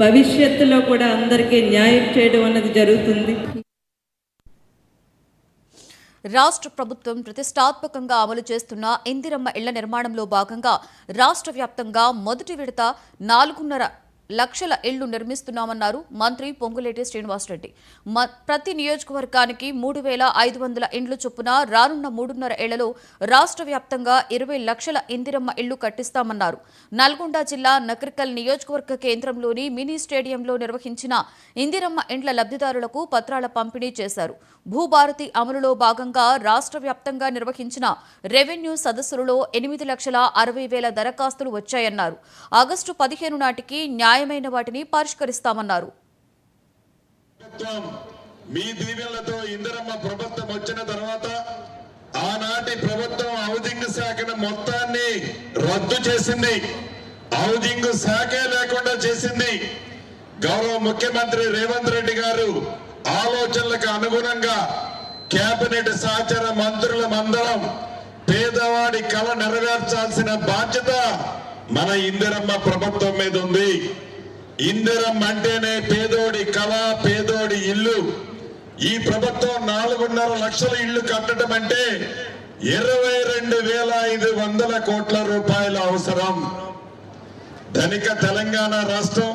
భవిష్యత్తులో కూడా అందరికీ న్యాయం చేయడం అన్నది జరుగుతుంది. రాష్ట్ర ప్రభుత్వం ప్రతిష్టాత్మకంగా అమలు చేస్తున్న ఇందిరమ్మ ఇళ్ల నిర్మాణంలో భాగంగా రాష్ట్ర వ్యాప్తంగా మొదటి విడత 4.5 లక్షల ఇళ్లు నిర్మిస్తున్నామన్నారు మంత్రి పొంగులేటి శ్రీనివాసరెడ్డి. ప్రతి నియోజకవర్గానికి 3,500 ఇండ్లు చొప్పున రానున్న 3.5 ఏళ్లలో రాష్ట్ర వ్యాప్తంగా 20 లక్షల ఇందిరమ్మ ఇళ్లు కట్టిస్తామన్నారు. నల్గొండ జిల్లా నకరికల్ నియోజకవర్గ కేంద్రంలోని మినీ స్టేడియంలో నిర్వహించిన ఇందిరమ్మ ఇండ్ల లబ్ధిదారులకు పత్రాల పంపిణీ చేశారు. భూభారతి అమలులో భాగంగా రాష్ట్ర వ్యాప్తంగా నిర్వహించిన రెవెన్యూ సదస్సులలో 8,60,000 దరఖాస్తులు వచ్చాయన్నారు. ఆగస్టు 15 నాటికి న్యాయమైన వాటిని పరిష్కరిస్తామన్నారు. మీ దీవెనలతో ఇందిరమ్మ ప్రభుత్వం వచ్చిన తర్వాత ఆనాటి ప్రభుత్వం హౌసింగ్ శాఖను మొత్తాన్ని రద్దు చేసింది. హౌసింగ్ శాఖే లేకుండా చేసింది. గౌరవ ముఖ్యమంత్రి రేవంత్ రెడ్డి గారు ఆలోచనలకు అనుగుణంగా కేబినెట్ సహచర మంత్రులమందరం పేదవాడి కళ నెరవేర్చాల్సిన బాధ్యత మన ఇందిరమ్మ ప్రభుత్వం మీద ఉంది. ఇందిరమ్మ అంటేనే పేదోడి కళ, పేదోడి ఇల్లు. ఈ ప్రభుత్వం 4.5 లక్షల ఇళ్లు కట్టడం అంటే 22,500 కోట్ల రూపాయల అవసరం. ధనిక తెలంగాణ రాష్ట్రం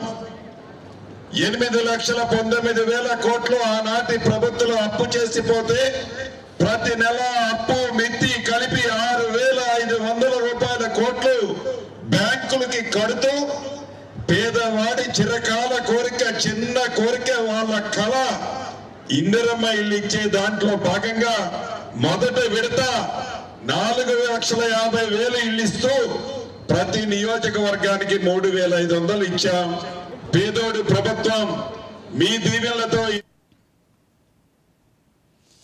8,19,000 కోట్లు ఆనాటి ప్రభుత్వం అప్పు చేసిపోతే ప్రతి నెల అప్పు మిత్తి కలిపి 6,500 రూపాయల కోట్లు బ్యాంకులకి కడుతూ పేదవాడి చిరకాల కోరిక, చిన్న కోరిక, వాళ్ళ కళ ఇందిరమ్మ ఇల్లు ఇచ్చే దాంట్లో భాగంగా మొదటి విడత 4,50,000 ఇల్లు ఇస్తూ ప్రతి నియోజకవర్గానికి 3,500 ఇచ్చాం. పేదోడి ప్రభుత్వం మీ దీవెనలతో